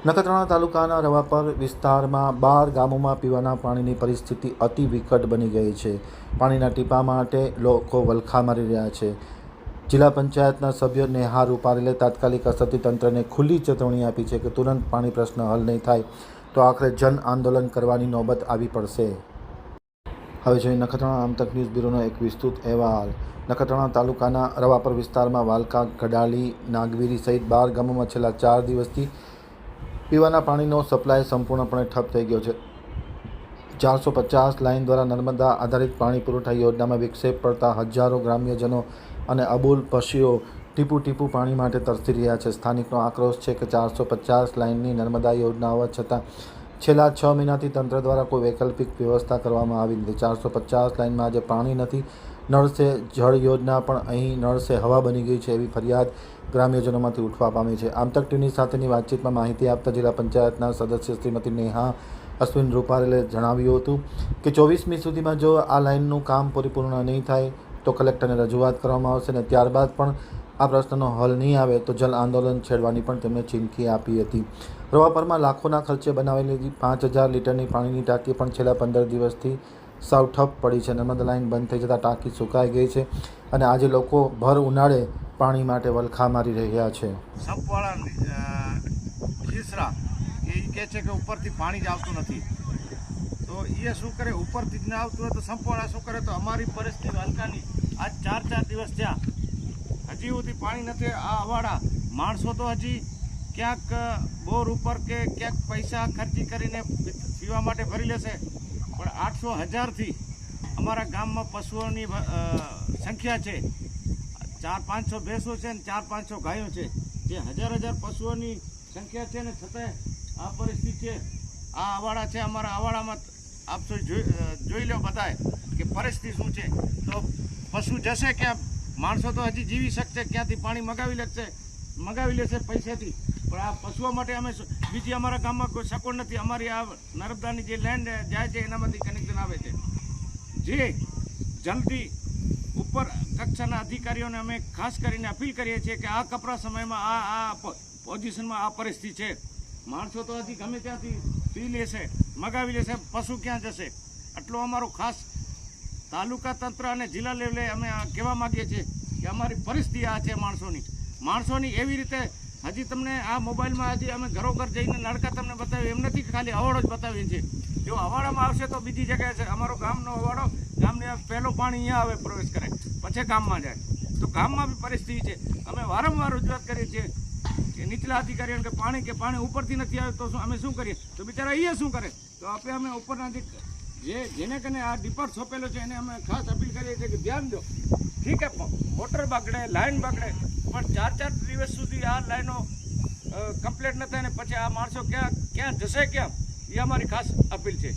નખત્રાણા તાલુકાના રવાપર વિસ્તારમાં 12 ગામોમાં પીવાના પાણીની પરિસ્થિતિ અતિ વિકટ બની ગઈ છે. પાણીના ટીપા માટે લોકો વલખા મારી રહ્યા છે. જિલ્લા પંચાયતના સભ્ય નેહા રૂપારેલે તાત્કાલિક અસરથી તંત્રને ખુલ્લી ચેતવણી આપી છે કે તુરંત પાણી પ્રશ્ન હલ નહીં થાય તો આખરે જન આંદોલન કરવાની નોબત આવી પડશે. હવે જોઈએ નખત્રાણા આમતક ન્યૂઝ બ્યુરોનો એક વિસ્તૃત અહેવાલ. નખત્રાણા તાલુકાના રવાપર વિસ્તારમાં વાલકા, ગડાલી, નાગવીરી સહિત 12 ગામોમાં છેલ્લા 4 દિવસથી પીવાના પાણીનો સપ્લાય સંપૂર્ણપણે ઠપ થઈ ગયો છે. 450 લાઇન દ્વારા નર્મદા આધારિત પાણી પુરવઠા યોજનામાં વિક્ષેપ પડતા હજારો ગ્રામ્યજનો અને અબોલ પશુઓ ટીપું ટીપું પાણી માટે તરસી રહ્યા છે. સ્થાનિકનો આક્રોશ છે કે 450 લાઇનની નર્મદા યોજના હોવા છતાં છેલ્લા 6 મહિનાથી તંત્ર દ્વારા કોઈ વૈકલ્પિક વ્યવસ્થા કરવામાં આવી નથી. 450 લાઇનમાં આજે પાણી નથી. નળ સે જળ યોજના પણ અહીં નળ સે હવા બની ગઈ છે એવી ફરિયાદ ગ્રામ્યજનોમાંથી ઉઠવા પામી છે. આમતક ટીવી સાથેની વાતચીતમાં માહિતી આપતા જિલ્લા પંચાયતના સદસ્ય શ્રીમતી નેહા અશ્વિન રૂપારેલે જણાવ્યું હતું કે 24મી સુધીમાં જો આ લાઇનનું કામ પરિપૂર્ણ નહીં થાય તો કલેક્ટરને રજૂઆત કરવામાં આવશે અને ત્યારબાદ પણ આ પ્રશ્નનો હલ નહીં આવે તો જલ આંદોલન છેડવાની પણ તેમણે ચીમકી આપી હતી. રવાપરમાં લાખોના ખર્ચે બનાવેલી 5000 લીટરની પાણીની ટાંકી પણ છેલ્લા 15 દિવસથી સાવ ઠપ પડી છે. નર્મદા લાઇન બંધ થઈ જતાં ટાંકી સુકાઈ ગઈ છે અને આજે લોકો ભર ઉનાળે પાણી માટે વલખા મારી રહ્યા છે. ખીસરા એ કહે છે કે ઉપરથી પાણી જ આવતું નથી, તો એ શું કરે, ઉપરથી જ ના આવતું હોય તો સંપવાળા શું કરે, તો અમારી પરિસ્થિતિ હલકાની આજ 4 દિવસ થયા હજી સુધી પાણી નથી. આ અવાડા માણસો તો હજી ક્યાંક બોર ઉપર કે ક્યાંક પૈસા ખર્ચી કરીને પીવા માટે ભરી લેશે, પણ 800,000થી અમારા ગામમાં પશુઓની સંખ્યા છે. 400-500 ભેંસો છે ને 400-500 ગાયો છે, જે હજાર પશુઓની સંખ્યા છે ને છતાંય આ પરિસ્થિતિ છે. આ અવાડા છે, અમારા અવાડામાં આપ જોઈ લો બધાએ કે પરિસ્થિતિ શું છે. તો પશુ જશે ક્યાં? માણસો તો હજી જીવી શકશે, ક્યાંથી પાણી મગાવી લેશે પૈસાથી, પણ આ પશુઓ માટે અમે બીજી અમારા ગામમાં કોઈ સગવડ નથી. અમારી આ નર્મદાની જે લેન્ડ જાય છે એનામાંથી કનેક્શન આવે છે. જે જલ્દી ઉપર કક્ષાના અધિકારીઓને અમે ખાસ કરીને અપીલ કરીએ છીએ કે આ કપરા સમયમાં આ પોઝિશનમાં આ પરિસ્થિતિ છે. માણસો તો હજી ગમે ત્યાંથી પી લેશે, મગાવી લેશે, પશુ ક્યાં જશે? આટલો અમારો ખાસ તાલુકા તંત્ર અને જિલ્લા લેવલે અમે કહેવા માગીએ છીએ કે અમારી પરિસ્થિતિ આ છે માણસોની એવી રીતે. હજી તમને આ મોબાઈલમાં હજી અમે ઘરોઘર જઈને નળકા તમને બતાવ્યું એમ નથી કે ખાલી અવાડો જ બતાવીએ છીએ. જો અવાડામાં આવશે તો બીજી જગ્યાએ છે. અમારો ગામનો અવાડો, ગામને પહેલું પાણી અહીંયા આવે, પ્રવેશ કરે, પછી ગામમાં જાય. તો ગામમાં બી પરિસ્થિતિ છે. અમે વારંવાર રજૂઆત કરીએ છીએ કે નીચલા અધિકારીઓને કે પાણી ઉપરથી નથી આવે તો અમે શું કરીએ? તો બિચારા અહીંયા શું કરે? તો આપણે અમે ઉપરના જેને કને આ ડિપાર્ટ સોંપેલો છે એને અમે ખાસ અપીલ કરીએ છીએ કે ધ્યાન દો. ઠીક છે, મોટર બગડે, લાઈન બગડે, પણ 4 દિવસ સુધી આ લાઈનો કમ્પ્લીટ ન થાય ને પછી આ માણસો ક્યાં જશે, ક્યાં? એ અમારી ખાસ અપીલ છે.